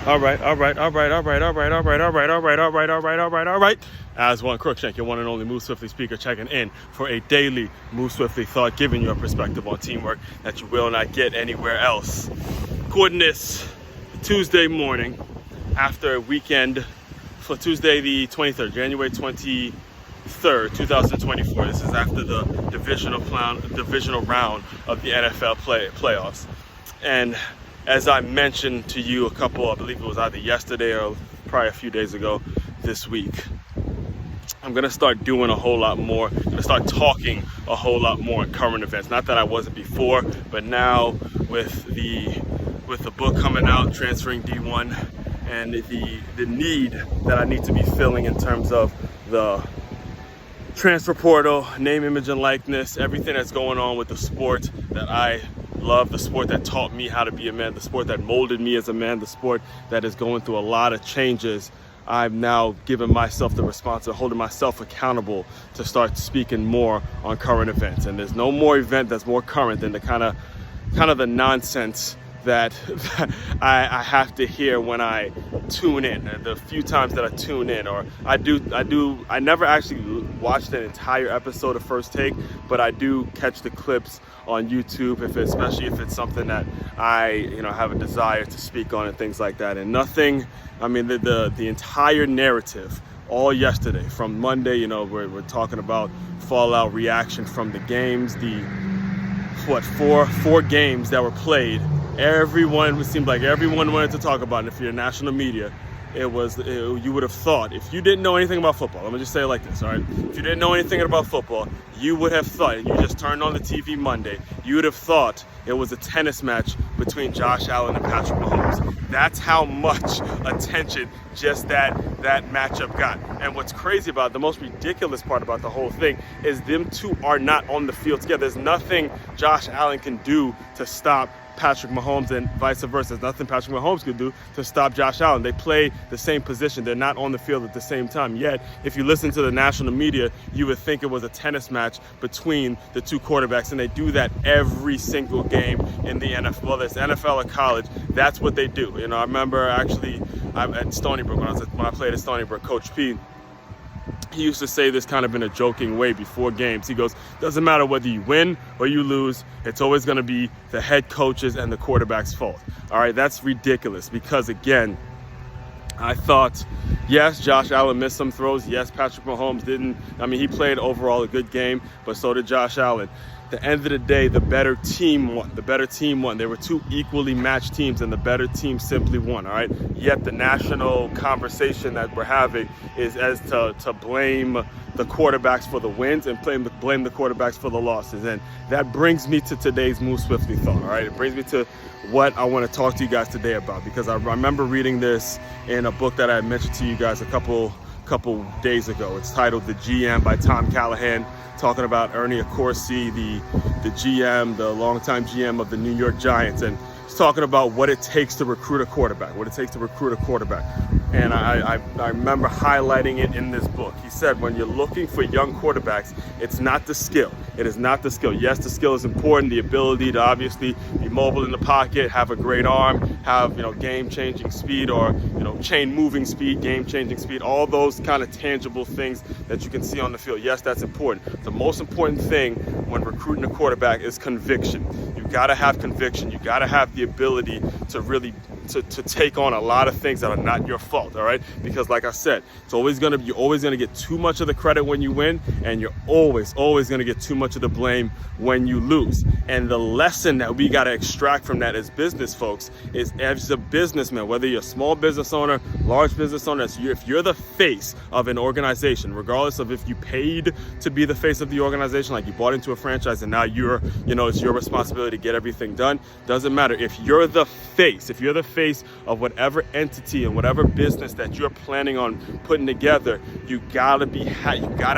All right. Aswand Cruickshank, your one and only Move Swiftly speaker, checking in for a daily Move Swiftly thought, giving you a perspective on teamwork that you will not get anywhere else. Recording this Tuesday morning after a weekend for Tuesday the 23rd, January 23rd, 2024. This is after the divisional round of the NFL playoffs. And as I mentioned to you I believe it was either yesterday or probably a few days ago this week, I'm going to start doing a whole lot more. I'm going to start talking a whole lot more in current events. Not that I wasn't before, but now with the book coming out, Transferring D1, and the need that I need to be filling in terms of the transfer portal, name, image, and likeness, everything that's going on with the sport that I love, the sport that taught me how to be a man, the sport that molded me as a man, the sport that is going through a lot of changes. I've now given myself the responsibility, holding myself accountable to start speaking more on current events. And there's no more event that's more current than the kind of the nonsense that I have to hear when I tune in. The few times that I tune in, or I never actually watched an entire episode of First Take, but I do catch the clips on YouTube, especially if it's something that I have a desire to speak on and things like that. And nothing, I mean, the entire narrative all yesterday from Monday, we're talking about fallout reaction from the games, four games that were played. It seemed like everyone wanted to talk about it. If you're national media, you would have thought, if you didn't know anything about football, let me just say it like this, all right? If you didn't know anything about football, you would have thought, and you just turned on the TV Monday, you would have thought it was a tennis match between Josh Allen and Patrick Mahomes. That's how much attention just that matchup got. And what's crazy about it, the most ridiculous part about the whole thing, is them two are not on the field together. There's nothing Josh Allen can do to stop Patrick Mahomes, and vice versa. There's nothing Patrick Mahomes could do to stop Josh Allen. They play the same position. They're not on the field at the same time. Yet, if you listen to the national media, you would think it was a tennis match between the two quarterbacks, and they do that every single game in the NFL. Whether it's NFL or college, that's what they do. I remember actually at Stony Brook, when I played at Stony Brook, Coach P, he used to say this kind of in a joking way before games. He goes, doesn't matter whether you win or you lose, it's always going to be the head coach's and the quarterback's fault. All right, that's ridiculous because, again, I thought, yes, Josh Allen missed some throws. Yes, Patrick Mahomes didn't. I mean, he played overall a good game, but so did Josh Allen. At the end of the day, the better team won. The better team won. There were two equally matched teams, and the better team simply won, all right? Yet the national conversation that we're having is as to blame the quarterbacks for the wins and blame the quarterbacks for the losses. And that brings me to today's Move Swiftly thought, all right? It brings me to what I want to talk to you guys today about, because I remember reading this in a book that I mentioned to you guys a couple days ago. It's titled The GM by Tom Callahan, talking about Ernie Accorsi, the GM, the longtime GM of the New York Giants, and he's talking about what it takes to recruit a quarterback, And I remember highlighting it in this book. He said, when you're looking for young quarterbacks, it's not the skill. It is not the skill. Yes, the skill is important, the ability to obviously be mobile in the pocket, have a great arm, have game-changing speed, or chain-moving speed, game-changing speed, all those kind of tangible things that you can see on the field. Yes, that's important. The most important thing when recruiting a quarterback is conviction. You got to have conviction. You got to have the ability to really to take on a lot of things that are not your fault, all right? Because like I said, you're always going to get too much of the credit when you win, and you're always going to get too much of the blame when you lose. And the lesson that we got to extract from that as business folks is, as a businessman, whether you're a small business owner, large business owner, if you're the face of an organization, regardless of if you paid to be the face of the organization, like you bought into a franchise and now it's your responsibility to get everything done, doesn't matter. If you're the face of whatever entity and whatever business that you're planning on putting together, you gotta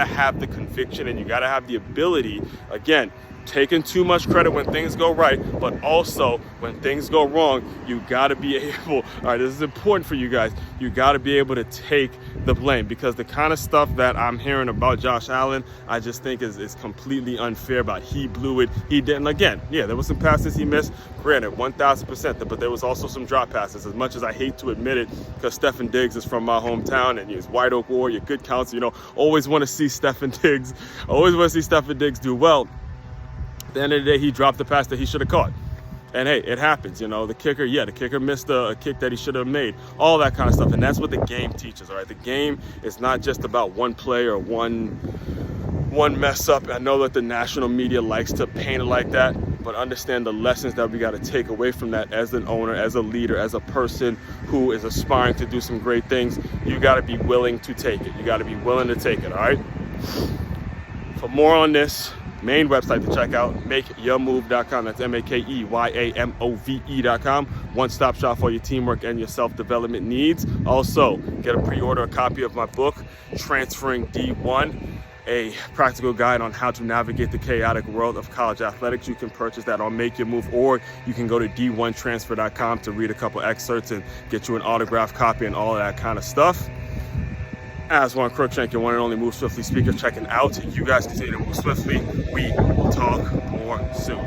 have the conviction, and you gotta have the ability, again, taking too much credit when things go right, but also when things go wrong, you got to be able, all right, this is important for you guys, you got to be able to take the blame, because the kind of stuff that I'm hearing about Josh Allen, I just think is completely unfair about he blew it, he didn't. Again, yeah, there was some passes he missed, granted, 1,000%, but there was also some drop passes, as much as I hate to admit it, because Stefon Diggs is from my hometown, and he's White Oak Warrior, good counsel, you know, always want to see Stefon Diggs do well. At the end of the day, he dropped the pass that he should have caught. And hey, it happens, you know. The kicker missed a kick that he should have made. All that kind of stuff. And that's what the game teaches, all right? The game is not just about one play or one mess up. I know that the national media likes to paint it like that, but understand the lessons that we got to take away from that as an owner, as a leader, as a person who is aspiring to do some great things. You got to be willing to take it. You got to be willing to take it, all right? For more on this, main website to check out, makeyourmove.com. That's makeyamove.com. One-stop shop for your teamwork and your self-development needs. Also, get a pre-order a copy of my book, Transferring D1, a practical guide on how to navigate the chaotic world of college athletics. You can purchase that on Make Your Move, or you can go to d1transfer.com to read a couple excerpts and get you an autographed copy and all of that kind of stuff. Aswand Cruickshank, your one and only Move Swiftly speaker, checking out. You guys continue to move swiftly. We will talk more soon.